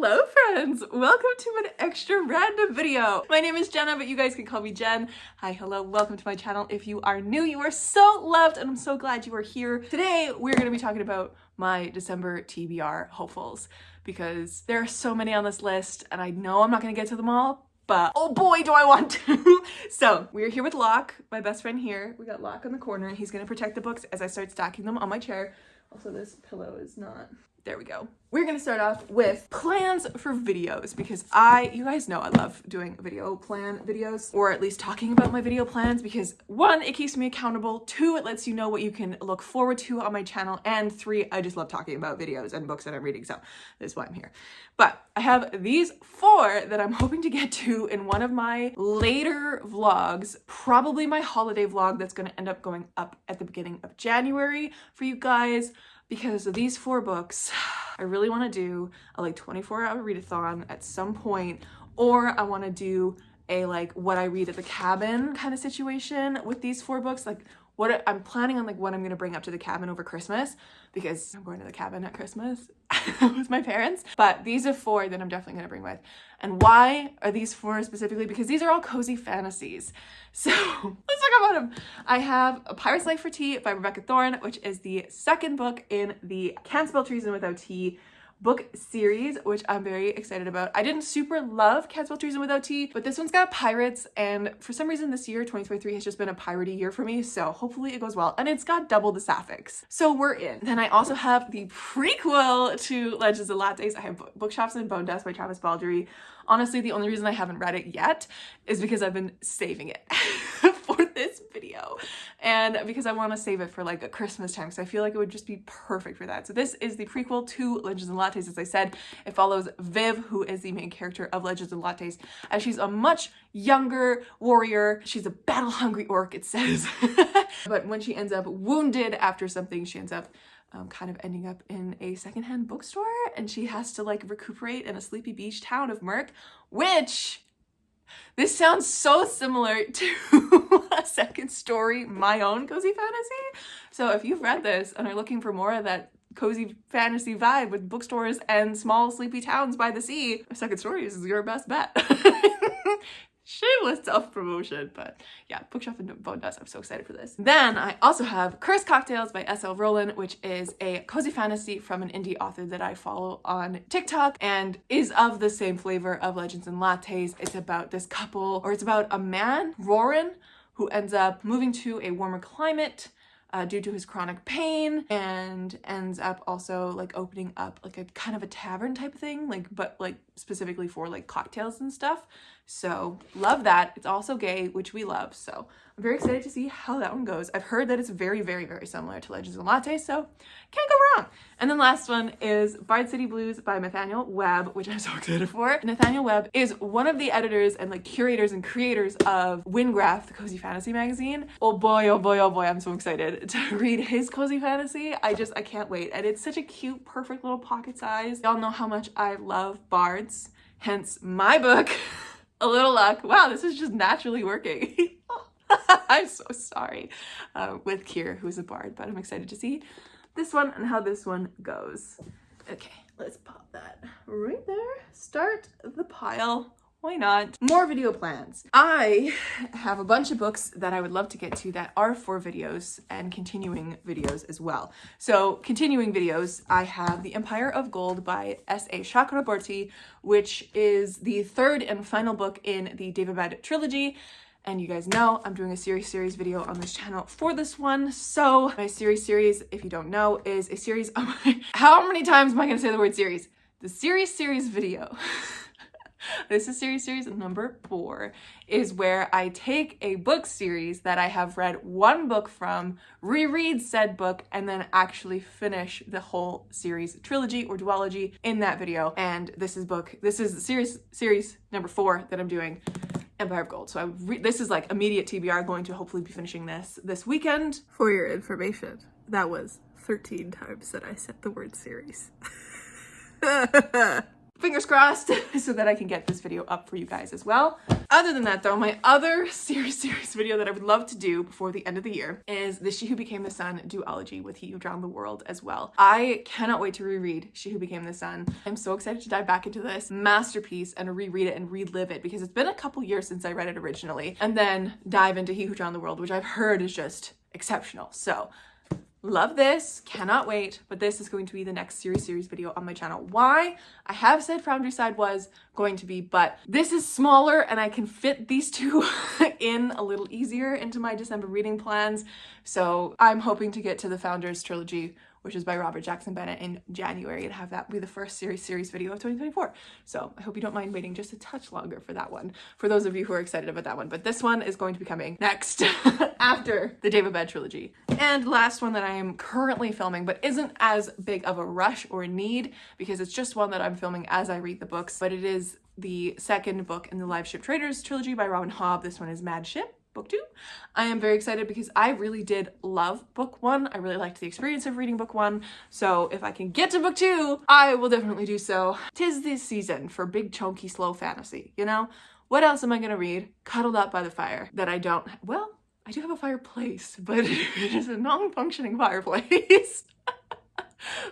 Hello friends! Welcome to an extra random video. My name is Jenna, but you guys can call me Jen. Hi, hello, welcome to my channel. If you are new, you are so loved and I'm so glad you are here. Today, we're gonna be talking about my December TBR hopefuls because there are so many on this list and I know I'm not gonna get to them all, but oh boy, do I want to. So we're here with Locke, my best friend here. We got Locke on the corner. He's gonna protect the books as I start stacking them on my chair. Also, this pillow is not... There we go. We're gonna start off with plans for videos because you guys know I love doing video plan videos, or at least talking about my video plans, because one, it keeps me accountable, two, it lets you know what you can look forward to on my channel, and three, I just love talking about videos and books that I'm reading, so that's why I'm here. But I have these four that I'm hoping to get to in one of my later vlogs, probably my holiday vlog that's gonna end up going up at the beginning of January for you guys. Because of these four books, I really want to do a like 24-hour readathon at some point, or I want to do a like what I read at the cabin kind of situation with these four books. Like what I'm planning on, like what I'm going to bring up to the cabin over Christmas, because I'm going to the cabin at Christmas with my parents. But these are four that I'm definitely going to bring with. And why are these four specifically? Because these are all cozy fantasies. So let's talk about them. I have A Pirat's Life for Tea by Rebecca Thorne, which is the second book in the Can't Spell Treason Without Tea book series, which I'm very excited about. I didn't super love Can't Spell Treason Without Tea, but this one's got pirates, and for some reason this year, 2023, has just been a piratey year for me, so hopefully it goes well. And it's got double the sapphics, so we're in. Then I also have the prequel to Legends of Lattes. I have Booksch Bon Do by Travis Baldree. Honestly, the only reason I haven't read it yet is because I've been saving it for this video, and because I want to save it for like a Christmas time, because I feel like it would just be perfect for that. So this is the prequel to Legends of Lattes. As I said, it follows Viv, who is the main character of Legends of Lattes, as she's a much younger warrior. She's a battle-hungry orc, it says. But when she ends up wounded after something, she ends up kind of ending up in a secondhand bookstore, and she has to like recuperate in a sleepy beach town of Merc, which this sounds so similar to a second story, my own cozy fantasy. So if you've read this and are looking for more of that cozy fantasy vibe with bookstores and small sleepy towns by the sea, Second Story is your best bet. Shameless self-promotion, but yeah, Booksch Bon Do. I'm so excited for this. Then I also have Cur Cocktails by S.L. Rowland, which is a cozy fantasy from an indie author that I follow on TikTok and is of the same flavor of Legends and Lattes. It's about this couple, or it's about a man, Roran, who ends up moving to a warmer climate due to his chronic pain, and ends up also like opening up like a kind of a tavern type thing, like, but like specifically for like cocktails and stuff. So love that. It's also gay, which we love. So I'm very excited to see how that one goes. I've heard that it's very, very, very similar to Legends and Lattes, so can't go wrong. And then last one is Bard City Blues by Nathaniel Webb, which I'm so excited for. Nathaniel Webb is one of the editors and like curators and creators of Windgraph, the cozy fantasy magazine. Oh boy, oh boy, oh boy, I'm so excited to read his cozy fantasy. I can't wait. And it's such a cute, perfect little pocket size. Y'all know how much I love bards, hence my book. A Little Luck. Wow, this is just naturally working. I'm so sorry with Cur, who's a bard, but I'm excited to see this one and how this one goes. Okay, let's pop that right there. Start the pile. Why not? More video plans. I have a bunch of books that I would love to get to that are for videos and continuing videos as well. So continuing videos, I have The Empire of Gold by S.A. Chakraborty, which is the third and final book in the David trilogy. And you guys know I'm doing a series video on this channel for this one. So my series, if you don't know, is a series of how many times am I gonna say the word series? The series video. This is series number 4, is where I take a book series that I have read one book from, reread said book, and then actually finish the whole series trilogy or duology in that video. And this is series number 4 that I'm doing, Empire of Gold. So this is like immediate TBR, going to hopefully be finishing this weekend. For your information, that was 13 times that I said the word series. But fingers crossed so that I can get this video up for you guys as well. Other than that though, my other series video that I would love to do before the end of the year is the She Who Became the Sun duology with He Who Drowned the World as well. I cannot wait to reread She Who Became the Sun. I'm so excited to dive back into this masterpiece and reread it and relive it because it's been a couple years since I read it originally, and then dive into He Who Drowned the World, which I've heard is just exceptional. So love this, cannot wait, but this is going to be the next series video on my channel. Why? I have said Foundry Side was going to be, but this is smaller and I can fit these two in a little easier into my December reading plans. So I'm hoping to get to the Founders trilogy, which is by Robert Jackson Bennett, in January, and have that be the first series video of 2024. So I hope you don't mind waiting just a touch longer for that one, for those of you who are excited about that one. But this one is going to be coming next after the David Bed trilogy. And last one that I am currently filming, but isn't as big of a rush or a need because it's just one that I'm filming as I read the books, but it is the second book in the Live Ship Traders trilogy by Robin Hobb. This one is Mad Ship. Book 2. I am very excited because I really did love book 1. I really liked the experience of reading book 1. So if I can get to book 2, I will definitely do so. 'Tis this season for big, chunky, slow fantasy, you know? What else am I gonna read cuddled up by the fire that I don't, well, I do have a fireplace, but it is a non-functioning fireplace.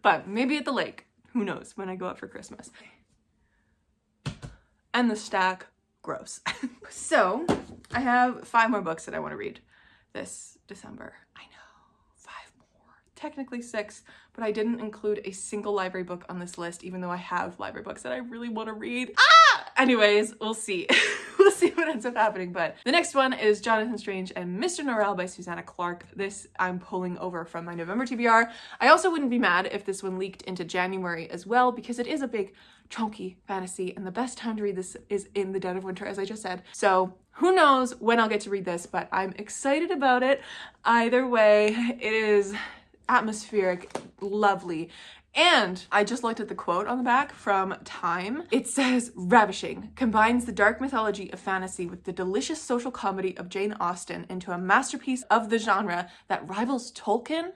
But maybe at the lake, who knows, when I go out for Christmas. And the stack gross. So I have 5 more books that I want to read this December. I know, 5 more. Technically 6, but I didn't include a single library book on this list, even though I have library books that I really want to read. Anyways, we'll see. We'll see what ends up happening. But the next one is Jonathan Strange and Mr. Noral by Susanna Clarke. This I'm pulling over from my November TBR. I also wouldn't be mad if this one leaked into January as well, because it is a big chunky fantasy, and the best time to read this is in the dead of winter, as I just said. So who knows when I'll get to read this, but I'm excited about it. Either way, it is atmospheric, lovely. And I just looked at the quote on the back from Time. It says, "Ravishing, combines the dark mythology of fantasy with the delicious social comedy of Jane Austen into a masterpiece of the genre that rivals Tolkien."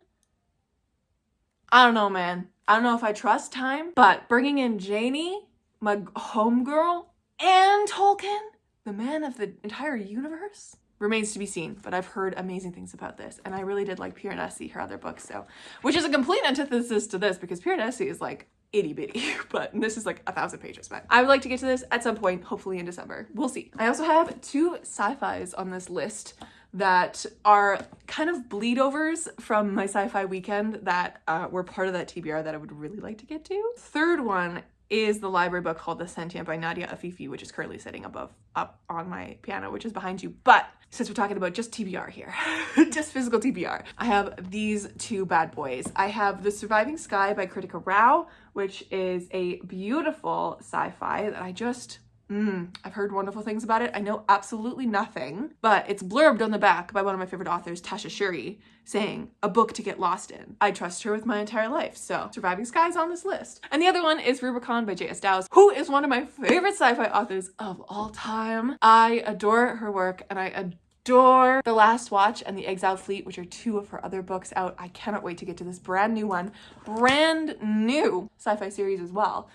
I don't know, man. I don't know if I trust Time, but bringing in Janie, my homegirl, and Tolkien, the man of the entire universe, remains to be seen. But I've heard amazing things about this, and I really did like Pirat, her other books, so, which is a complete antithesis to this because Pirat is like itty bitty, but this is like 1,000 pages. But I would like to get to this at some point, hopefully in December. We'll see. I also have 2 sci-fis on this list that are kind of bleedovers from my sci-fi weekend that were part of that TBR that I would really like to get to. Third one is the library book called The Sentient by Nadia Afifi, which is currently sitting up on my piano, which is behind you. But since we're talking about just TBR here, just physical TBR, I have these 2 bad boys. I have The Surviving Sky by Kritika Rao, which is a beautiful sci-fi that I just, I've heard wonderful things about it. I know absolutely nothing, but it's blurbed on the back by one of my favorite authors, Tasha Shuri, saying, "A book to get lost in." I trust her with my entire life, so Surviving Sky is on this list. And the other one is Rubicon by J.S. Dowse, who is one of my favorite sci-fi authors of all time. I adore her work, and I adore The Last Watch and The Exiled Fleet, which are 2 of her other books out. I cannot wait to get to this brand new one, brand new sci-fi series as well.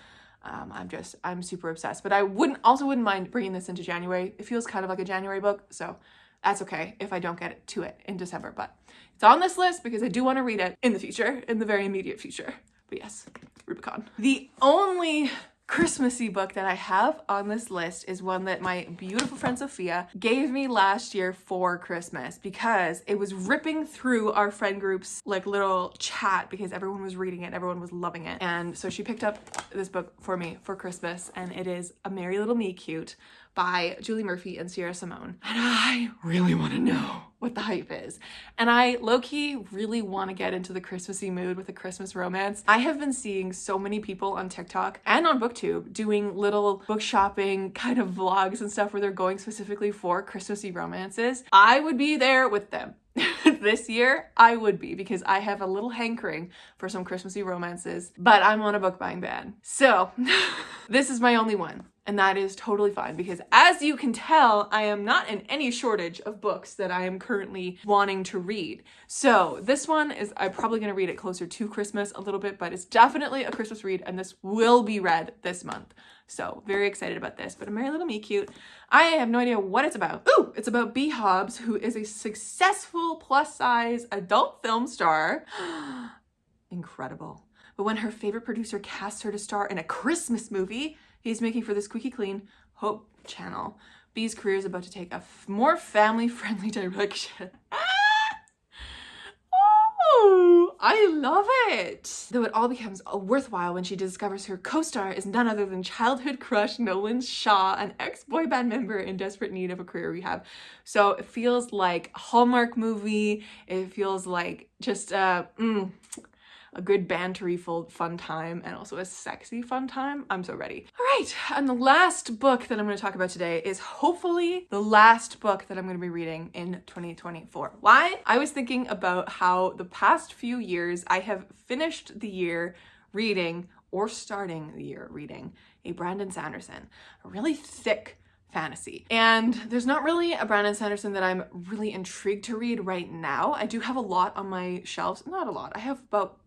I'm super obsessed, but I wouldn't mind bringing this into January. It feels kind of like a January book, so that's okay if I don't get to it in December, but it's on this list because I do want to read it in the future, in the very immediate future. But yes, Rubicon. The only Christmassy book that I have on this list is one that my beautiful friend Sophia gave me last year for Christmas because it was ripping through our friend group's like little chat because everyone was reading it, everyone was loving it. And so she picked up this book for me for Christmas, and it is A Merry Little Me Cute by Julie Murphy and Sierra Simone. And I really want to know what the hype is. And I low-key really want to get into the Christmassy mood with a Christmas romance. I have been seeing so many people on TikTok and on BookTube doing little book shopping kind of vlogs and stuff where they're going specifically for Christmassy romances. I would be there with them. This year, I would be, because I have a little hankering for some Christmassy romances, but I'm on a book buying ban. So this is my only one. And that is totally fine because as you can tell, I am not in any shortage of books that I am currently wanting to read. So this one is, I'm probably going to read it closer to Christmas a little bit, but it's definitely a Christmas read and this will be read this month. So very excited about this, but A Merry Little Me Cute. I have no idea what it's about. Ooh, it's about B. Hobbs, who is a successful plus size adult film star. Incredible. But when her favorite producer casts her to star in a Christmas movie he's making for the squeaky clean Hope channel, B's career is about to take a more family-friendly direction. Oh, I love it. Though it all becomes worthwhile when she discovers her co-star is none other than childhood crush Nolan Shaw, an ex-boy band member in desperate need of a career rehab. So it feels like a Hallmark movie. It feels like just a good bantery fun time and also a sexy fun time. I'm so ready. All right, and the last book that I'm going to talk about today is hopefully the last book that I'm going to be reading in 2024. Why? I was thinking about how the past few years I have finished the year reading or starting the year reading a Brandon Sanderson, a really thick fantasy. And there's not really a Brandon Sanderson that I'm really intrigued to read right now. I do have a lot on my shelves. Not a lot. I have about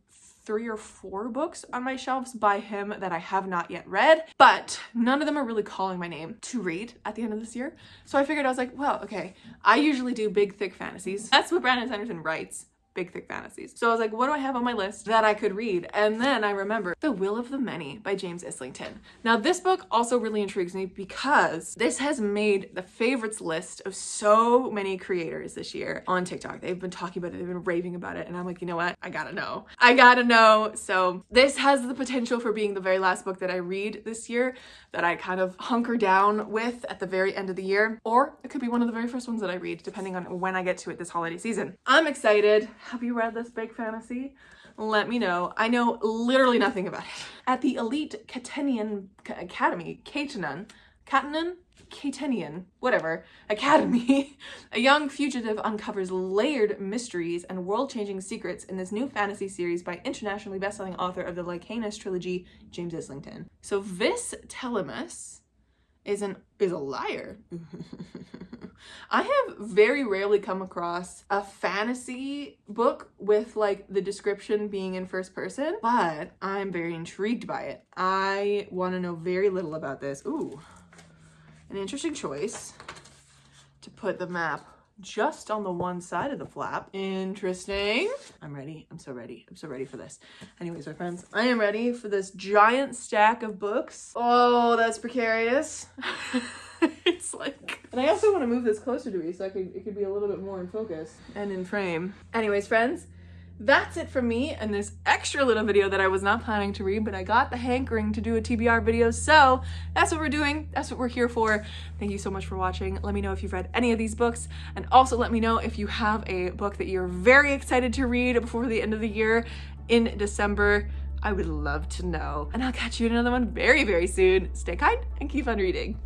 3 or 4 books on my shelves by him that I have not yet read, but none of them are really calling my name to read at the end of this year. So I figured, I was like, well, okay, I usually do big, thick fantasies. That's what Brandon Sanderson writes. Big, thick fantasies. So I was like, what do I have on my list that I could read? And then I remembered The Will of the Many by James Islington. Now this book also really intrigues me because this has made the favorites list of so many creators this year on TikTok. They've been talking about it, they've been raving about it, and I'm like, you know what? I gotta know. I gotta know. So this has the potential for being the very last book that I read this year, that I kind of hunker down with at the very end of the year, or it could be one of the very first ones that I read, depending on when I get to it this holiday season. I'm excited. Have you read this big fantasy? Let me know. I know literally nothing about it. At the elite Catenian Academy, Catenian, whatever, Academy, a young fugitive uncovers layered mysteries and world-changing secrets in this new fantasy series by internationally best-selling author of the Lycanus trilogy, James Islington. So Vis Telemus is a liar. I have very rarely come across a fantasy book with like the description being in first person, but I'm very intrigued by it. I want to know very little about this. Ooh, an interesting choice to put the map just on the one side of the flap. Interesting. I'm ready. I'm so ready. I'm so ready for this. Anyways, my friends, I am ready for this giant stack of books. Oh, that's precarious. It's like, and I also want to move this closer to me so it could be a little bit more in focus and in frame. Anyways, friends, that's it from me and this extra little video that I was not planning to read, but I got the hankering to do a TBR video, so that's what we're doing. That's what we're here for. Thank you so much for watching. Let me know if you've read any of these books, and also let me know if you have a book that you're very excited to read before the end of the year in December. I would love to know. And I'll catch you in another one very, very soon. Stay kind and keep on reading.